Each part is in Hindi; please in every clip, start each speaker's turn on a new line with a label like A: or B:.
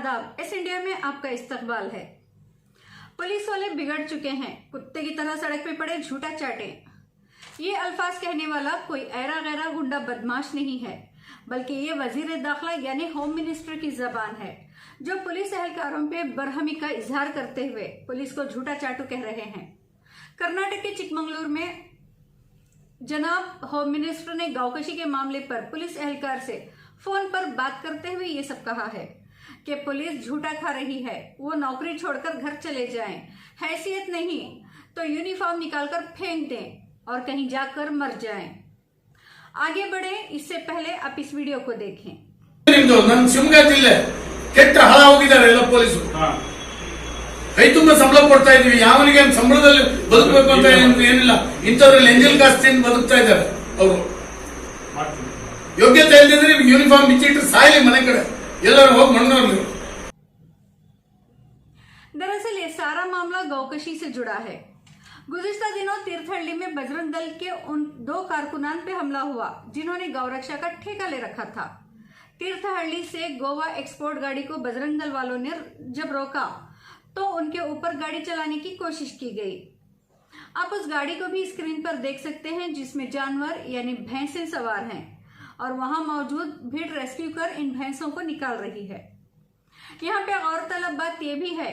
A: आदाब। इस इंडिया में आपका इस्तकबाल है। पुलिस वाले बिगड़ चुके हैं, कुत्ते की तरह सड़क पे पड़े झूठा चाटे। ये अल्फाज कहने वाला कोई ऐरा गैरा गुंडा बदमाश नहीं है, बल्कि ये वजीर दाखिला यानी होम मिनिस्टर की जबान है, जो पुलिस एहलकारों पे बरहमी का इजहार करते हुए पुलिस को झूठा चाटू कह रहे हैं। कर्नाटक के चिकमंगलुरु में जनाब होम मिनिस्टर ने गांवकशी के मामले पर पुलिस एहलकार से फोन पर बात करते हुए ये सब कहा है कि पुलिस झूठा खा रही है, वो नौकरी छोड़कर घर चले जाएं, हैसियत नहीं तो यूनिफॉर्म निकालकर फेंक दें और कहीं जाकर मर जाएं। आगे बढ़े इससे पहले आप इस वीडियो को देखें।
B: ಶಿವಮೊಗ್ಗ ಜಿಲ್ಲೆ ಕೆಟ್ಟ ಹಾಳ ಹೋಗಿದ್ದಾರೆ ಎಲ್ಲ ಪೊಲೀಸರು. ಕೈ ತುಂಬ ಸಂಬಳ ಕೊಡ್ತಾ ಇದೀವಿ, ಯಾವನಿಗೆ ಸಂಬಳದಲ್ಲಿ ಬದುಕಬೇಕು ಅಂತ ಏನಿಲ್ಲ. ಇಂಥವ್ರಲ್ಲಿ ಎಂಜಲ್ ಕಾಸ್ತಿಯಿಂದ ಬದುಕ್ತಾ ಇದ್ದಾರೆ. ಅವರು ಯೋಗ್ಯತೆ ಇಲ್ಲದಿದ್ರೆ ಯೂನಿಫಾರ್ಮ್ ಬಿಚ್ಚಿಟ್ಟು ಸಾಯಲಿ ಮನೆ ಕಡೆ, ಎಲ್ಲರೂ ಹೋಗಿ ಮಣ್ಣಲ್ಲಿ.
A: दरअसल ये सारा मामला गौकशी से जुड़ा है। गुज़िश्ता दिनों तीर्थहल्ली में बजरंग दल के उन 2 कारकुनान पे हमला हुआ जिन्होंने गौरक्षा का ठेका ले रखा था। तीर्थहल्ली से गोवा एक्सपोर्ट गाड़ी को बजरंग दल वालों ने जब रोका तो उनके ऊपर गाड़ी चलाने की कोशिश की गई। आप उस गाड़ी को भी स्क्रीन पर देख सकते हैं, जिसमें जानवर यानी भैंसें सवार हैं और वहां मौजूद भीड़ रेस्क्यू कर इन भैंसों को निकाल रही है। यहाँ पे गौरतलब बात यह भी है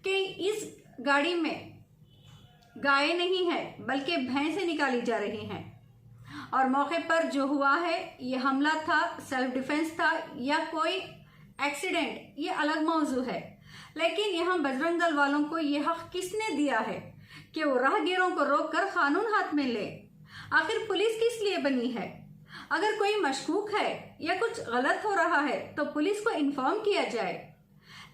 A: कि इस गाड़ी में गाय नहीं है बल्कि भैंसें निकाली जा रही हैं और मौके पर जो हुआ है ये हमला था, सेल्फ डिफेंस था या कोई एक्सीडेंट, ये अलग मौजू है। लेकिन यहाँ बजरंग दल वालों को ये हक किसने दिया है कि वो राहगीरों को रोककर कानून हाथ में ले? आखिर पुलिस किस लिए बनी है? अगर कोई मशकूक है या कुछ गलत हो रहा है तो पुलिस को इन्फॉर्म किया जाए,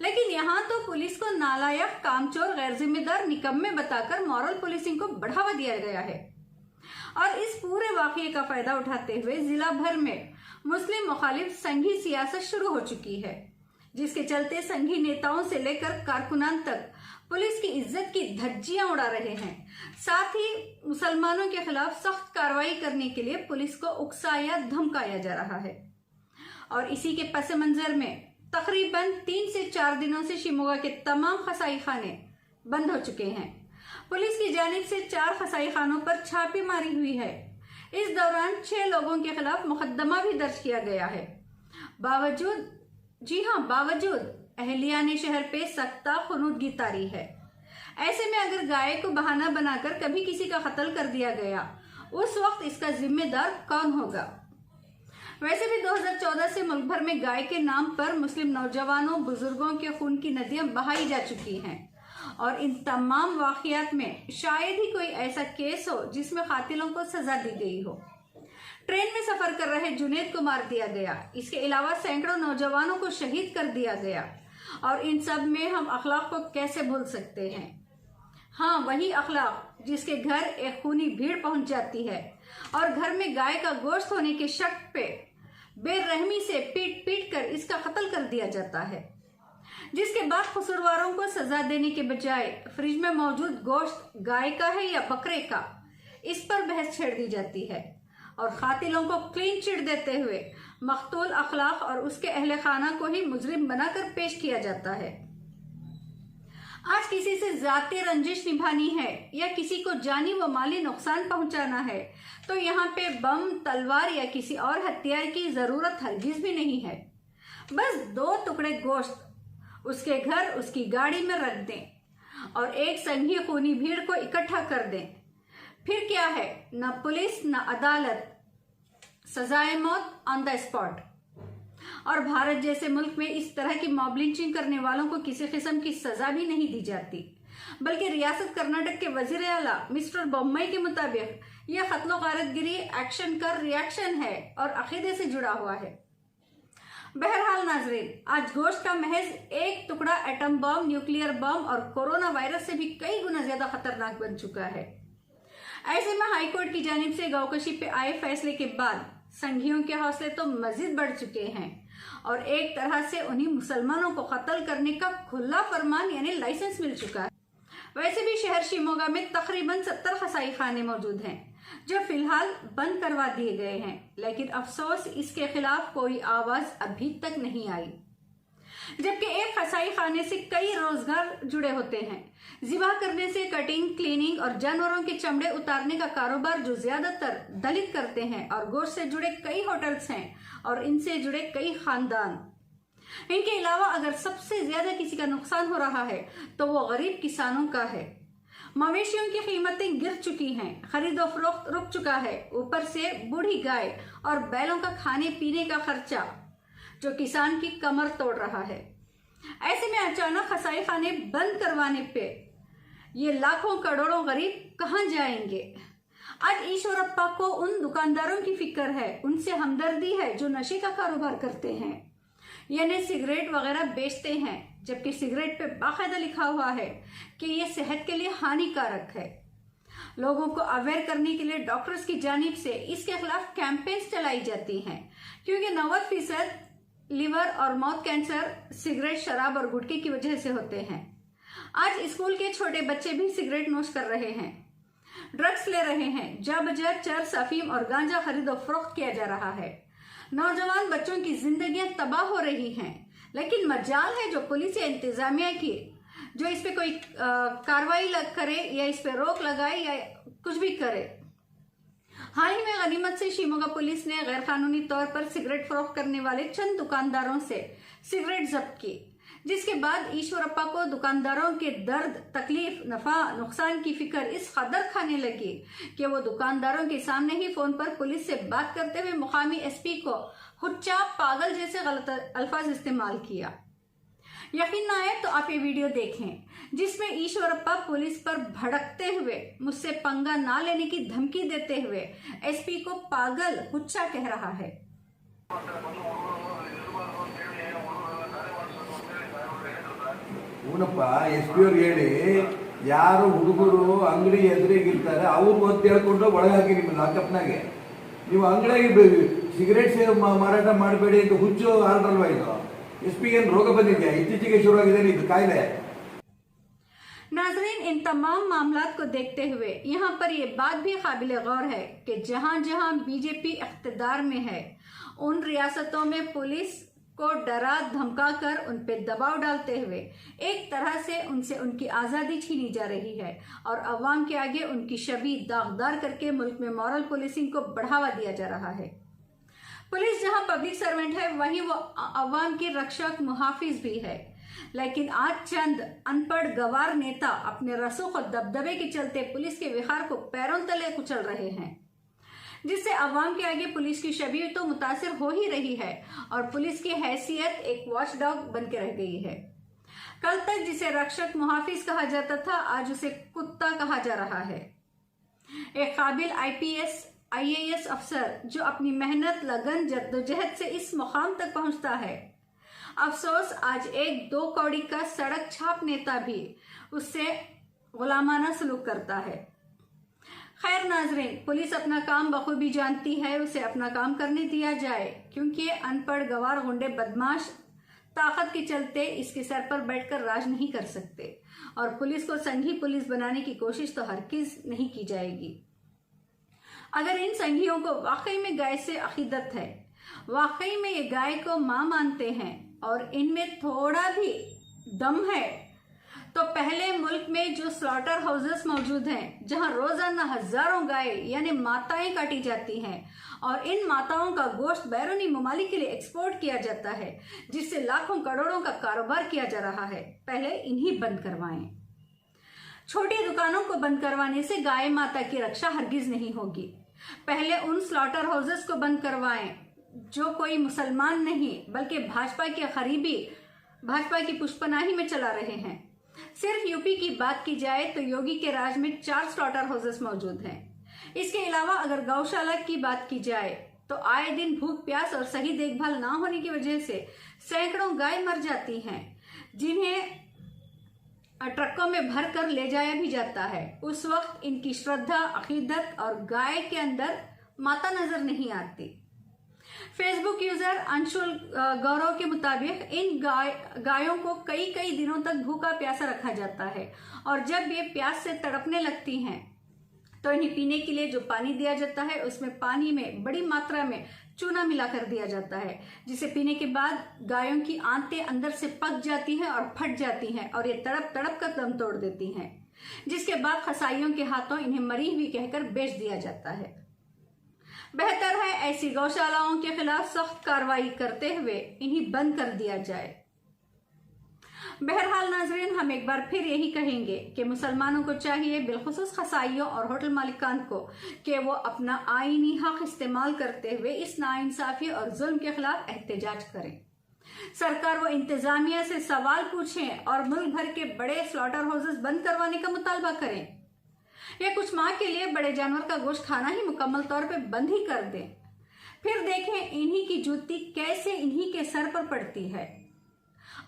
A: लेकिन यहाँ तो पुलिस को नालायक, कामचोर, गैर जिम्मेदार, निकम्मे बताकर मॉरल पुलिसिंग को बढ़ावा दिया गया है। और इस पूरे वाकये का फायदा उठाते हुए जिला भर में मुस्लिम मुखालिफ संघी सियासत शुरू हो चुकी है, जिसके चलते संघी नेताओं से लेकर कारकुनान तक पुलिस की इज्जत की धज्जियां उड़ा रहे हैं। साथ ही मुसलमानों के खिलाफ सख्त कार्रवाई करने के लिए पुलिस को उकसाया, धमकाया जा रहा है। और इसी के पस मंजर में तकरीबन 3 से 4 दिनों से शिमोगा के तमाम खसाई खाने बंद हो चुके हैं। पुलिस की जानिब से 4 खसाई खानों पर छापेमारी हुई है। इस दौरान 6 लोगों के खिलाफ मुकदमा भी दर्ज किया गया है। बावजूद अहलिया ने शहर पे सख्ता खुनूदगी तारी है। ऐसे में अगर गाय को बहाना बनाकर कभी किसी का कत्ल कर दिया गया, उस वक्त इसका जिम्मेदार कौन होगा? वैसे भी 2014 से मुल्क भर में गाय के नाम पर मुस्लिम नौजवानों, बुजुर्गों के खून की नदियां बहाई जा चुकी हैं और इन तमाम वाकयात में शायद ही कोई ऐसा केस हो जिसमें कातिलों को सजा दी गई हो। ट्रेन में सफर कर रहे जुनेद को मार दिया गया, इसके अलावा सैकड़ों नौजवानों को शहीद कर दिया गया। और इन सब में हम अखलाक को कैसे भूल सकते हैं? हाँ, वही अखलाक जिसके घर एक खूनी भीड़ पहुंच जाती है और घर में गाय का गोश्त होने के शक पे बेरहमी से पीट पीट कर इसका कत्ल कर दिया जाता है, जिसके बाद कसूरवारों को सजा देने के बजाय फ्रिज में मौजूद गोश्त गाय का है या बकरे का, इस पर बहस छेड़ दी जाती है और कातिलों को क्लीन चिट देते हुए मकतूल अखलाक और उसके अहले खाना को ही मुजरिम बनाकर पेश किया जाता है। आज किसी से जाती रंजिश निभानी है या किसी को जानी व माली नुकसान पहुंचाना है तो यहाँ पे बम, तलवार या किसी और हथियार की जरूरत हरगिज भी नहीं है। बस 2 टुकड़े गोश्त उसके घर, उसकी गाड़ी में रख दें और एक संघी खूनी भीड़ को इकट्ठा कर दें। फिर क्या है, न पुलिस न अदालत, सजाए मौत ऑन द स्पॉट। और भारत जैसे मुल्क में इस तरह की मॉब लिंचिंग करने वालों को किसी किस्म की सजा भी नहीं दी जाती, बल्कि रियासत कर्नाटक के वजीर आला मिस्टर बोम्मई के मुताबिक यह कत्लो गारतगिरी एक्शन का रिएक्शन है और अकीदे से जुड़ा हुआ है। बहरहाल नाजरीन, आज गोश्त का महज एक टुकड़ा एटम बम, न्यूक्लियर बम और कोरोना वायरस से भी कई गुना ज्यादा खतरनाक बन चुका है। ऐसे में हाईकोर्ट की जानिब से गौकशी पे आए फैसले के बाद संघियों के हौसले तो मजीद बढ़ चुके हैं और एक तरह से उन्हीं मुसलमानों को कत्ल करने का खुला फरमान यानी लाइसेंस मिल चुका है। वैसे भी शहर शिमोगा में तकरीबन 70 खसाई खाने मौजूद हैं जो फिलहाल बंद करवा दिए गए हैं, लेकिन अफसोस इसके खिलाफ कोई आवाज अभी तक नहीं आई। जबकि एक कसाई खाने से कई रोजगार जुड़े होते हैं। ज़िबा करने से कटिंग, क्लीनिंग और जानवरों के चमड़े उतारने का कारोबार जो ज्यादातर दलित करते हैं, और गोश्त से जुड़े कई होटल्स हैं और इनसे जुड़े कई खानदान। इनके अलावा अगर सबसे ज्यादा किसी का नुकसान हो रहा है तो वो गरीब किसानों का है। मवेशियों की कीमतें गिर चुकी हैं, खरीदो फरोख्त रुक चुका है, ऊपर से बूढ़ी गाय और बैलों का खाने पीने का खर्चा जो किसान की कमर तोड़ रहा है। ऐसे में अचानक कसाई खाने बंद करवाने पे ये लाखों करोड़ों गरीब कहां जाएंगे? आज ईश्वरप्पा को उन दुकानदारों की फिक्र है, उनसे हमदर्दी है जो नशे का कारोबार करते हैं, यानी सिगरेट वगैरह बेचते हैं, जबकि सिगरेट पे बाकायदा लिखा हुआ है कि ये सेहत के लिए हानिकारक है। लोगों को अवेयर करने के लिए डॉक्टर्स की जानिब से इसके खिलाफ कैंपेन्स चलाई जाती हैं, क्योंकि 90% लिवर और माउथ कैंसर सिगरेट, शराब और गुटखे की वजह से होते हैं। आज स्कूल के छोटे बच्चे भी सिगरेट नोश कर रहे हैं, ड्रग्स ले रहे हैं, जा बजा चरस, अफीम और गांजा खरीदो फरोख्त किया जा रहा है। नौजवान बच्चों की जिंदगियां तबाह हो रही हैं, लेकिन मजाल है जो पुलिस या इंतजामिया की जो इस पे कोई कार्रवाई करे या इस पे रोक लगाए या कुछ भी करे। हाल ही में गनीमत से शिमोगा पुलिस ने गैर कानूनी तौर पर सिगरेट फरोख्त करने वाले चंद दुकानदारों से सिगरेट जब्त की, जिसके बाद ईश्वरप्पा को दुकानदारों के दर्द, तकलीफ, नफा नुकसान की फिक्र इस कदर खाने लगी कि वो दुकानदारों के सामने ही फोन पर पुलिस से बात करते हुए मुकामी एसपी को हुच्चा, पागल जैसे गलत अल्फाज इस्तेमाल किया। यकीन ना आए तो आप ये वीडियो देखें, जिसमें ईश्वरप्पा पुलिस पर भड़कते हुए, मुझसे पंगा ना लेने की धमकी देते हुए एसपी को पागल, हुच्चा कह रहा है।
C: ಹೂನಪ್ಪ SP ಅವ್ರಿಗೆ ಹೇಳಿ, ಯಾರು ಹುಡುಗರು ಅಂಗಡಿ ಎದುರಿಗಿರ್ತಾರೆ ಅವ್ರಿಗೆ ಒತ್ತು ಹೇಳ್ಕೊಂಡು ಒಳಗಾಕಿ ನಿಮ್ಮ ಲಾಕಪ್ನಾಗೆ. ನೀವು ಅಂಗಡಿಗೆ ಸಿಗರೇಟ್ ಮಾರಾಟ ಮಾಡಬೇಡಿ ಅಂತ ಹುಚ್ಚು ಆರ್ಡರ್ ಅಲ್ವಾ ಇದು? SP ಏನು ರೋಗ ಬಂದಿದೆಯಾ? ಇತ್ತೀಚೆಗೆ ಶುರುವಾಗಿದೆ ಇದು ಕಾಯಿಲೆ.
A: नाजरीन, इन तमाम मामलात को देखते हुए यहाँ पर यह बात भी काबिल गौर है कि जहाँ जहाँ बीजेपी इख्तिदार में है, उन रियासतों में पुलिस को डरा धमका कर उन पे दबाव डालते हुए एक तरह से उनसे उनकी आज़ादी छीनी जा रही है और अवाम के आगे उनकी छवि दागदार करके मुल्क में मॉरल पुलिसिंग को बढ़ावा दिया जा रहा है। पुलिस जहाँ पब्लिक सर्वेंट है, वहीं वो अवाम की रक्षक, मुहाफिज भी है। लेकिन आज चंद अनपढ़ गवार नेता अपने रसूख और दबदबे के चलते पुलिस के विहार को पैरों तले कुचल रहे हैं, जिससे अवाम के आगे पुलिस की छवि तो मुतासिर हो ही रही है और पुलिस की हैसियत एक वॉचडॉग बन के रह गई है। कल तक जिसे रक्षक, मुहाफिज कहा जाता था, आज उसे कुत्ता कहा जा रहा है। एक काबिल IPS IAS अफसर जो अपनी मेहनत, लगन, जद्दोजहद से इस मुकाम तक पहुंचता है, अफसोस आज एक 2 कौड़ी का सड़क छाप नेता भी उससे गुलामाना सलूक करता है। खैर नाजरीन, पुलिस अपना काम बखूबी जानती है, उसे अपना काम करने दिया जाए, क्योंकि अनपढ़, गवार, गुंडे, बदमाश ताकत के चलते इसके सर पर बैठकर राज नहीं कर सकते और पुलिस को संघी पुलिस बनाने की कोशिश तो हरगिज नहीं की जाएगी। अगर इन संघियों को वाकई में गाय से अकीदत है, वाकई में ये गाय को मां मानते हैं और इनमें थोड़ा भी दम है, तो पहले मुल्क में जो स्लॉटर हाउसेस मौजूद हैं, जहां रोजाना हजारों गाय यानी माताएं काटी जाती हैं और इन माताओं का गोश्त बैरूनी ममालिक के लिए एक्सपोर्ट किया जाता है, जिससे लाखों करोड़ों का कारोबार किया जा रहा है, पहले इन्हीं बंद करवाएं। छोटी दुकानों को बंद करवाने से गाय माता की रक्षा हरगिज नहीं होगी। पहले उन स्लॉटर हाउसेस को बंद करवाएं जो कोई मुसलमान नहीं बल्कि भाजपा के करीबी, भाजपा की पुष्पनाही में चला रहे हैं। सिर्फ यूपी की बात की जाए तो योगी के राज में 4 स्लॉटर हाउसेस मौजूद हैं। इसके अलावा अगर गौशाला की बात की जाए तो आए दिन भूख, प्यास और सही देखभाल ना होने की वजह से सैकड़ों गाय मर जाती हैं, जिन्हें ट्रकों में भर कर ले जाया भी जाता है। उस वक्त इनकी श्रद्धा, अकीदत और गाय के अंदर माता नजर नहीं आती। फेसबुक यूजर अंशुल गौरव के मुताबिक इन गायों को कई दिनों तक भूखा प्यासा रखा जाता है और जब ये प्यास से तड़पने लगती हैं तो इन्हें पीने के लिए जो पानी दिया जाता है उसमें पानी में बड़ी मात्रा में चूना मिलाकर दिया जाता है, जिसे पीने के बाद गायों की आंतें अंदर से पक जाती हैं और फट जाती हैं और ये तड़प तड़प कर दम तोड़ देती हैं, जिसके बाद कसाईयों के हाथों इन्हें मरी हुई कहकर बेच दिया जाता है। बेहतर है ऐसी गौशालाओं के खिलाफ सख्त कार्रवाई करते हुए इन्हें बंद कर दिया जाए। बहरहाल नाजरीन, हम एक बार फिर यही कहेंगे कि मुसलमानों को चाहिए, बिलखुसूस खसाइयों और होटल मालिकान को, कि वो अपना आईनी हक इस्तेमाल करते हुए इस नाइंसाफी और जुल्म के खिलाफ एहतजाज करें। सरकार व इंतजामिया से सवाल पूछें और मुल्क भर के बड़े स्लॉटर हाउसेस बंद करवाने का मुतालबा करें, या कुछ माह के लिए बड़े जानवर का गोश्त खाना ही मुकम्मल तौर पे बंद ही कर दें। फिर देखें इन्हीं की जूती कैसे इन्हीं के सर पर पड़ती है।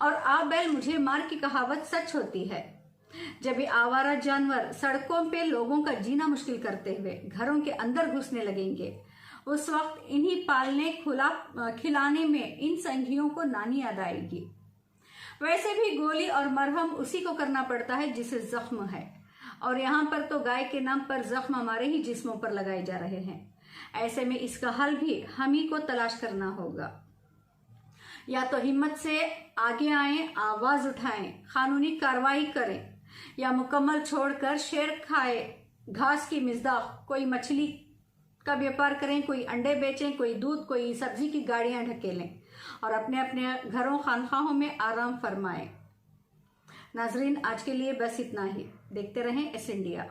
A: और आ बैल मुझे मार की कहावत सच होती है। जब ये आवारा जानवर सड़कों पे लोगों का जीना मुश्किल करते हुए घरों के अंदर घुसने लगेंगे, उस वक्त इन्हीं पालने खिलाने में इन संघियों को नानी याद आएगी। वैसे भी गोली और मरहम उसी को करना पड़ता है जिसे जख्म है, और यहाँ पर तो गाय के नाम पर जख्म हमारे ही जिस्मों पर लगाए जा रहे हैं। ऐसे में इसका हल भी हम ही को तलाश करना होगा। या तो हिम्मत से आगे आएं, आवाज उठाएं, कानूनी कार्रवाई करें, या मुकम्मल छोड़कर शेर खाए घास की मिज़दाक कोई मछली का व्यापार करें, कोई अंडे बेचें, कोई दूध, कोई सब्जी की गाड़ियां ढकेलें और अपने अपने घरों खानखाहों में आराम फरमाएं। नाजरीन, आज के लिए बस इतना ही। देखते रहें एस इंडिया।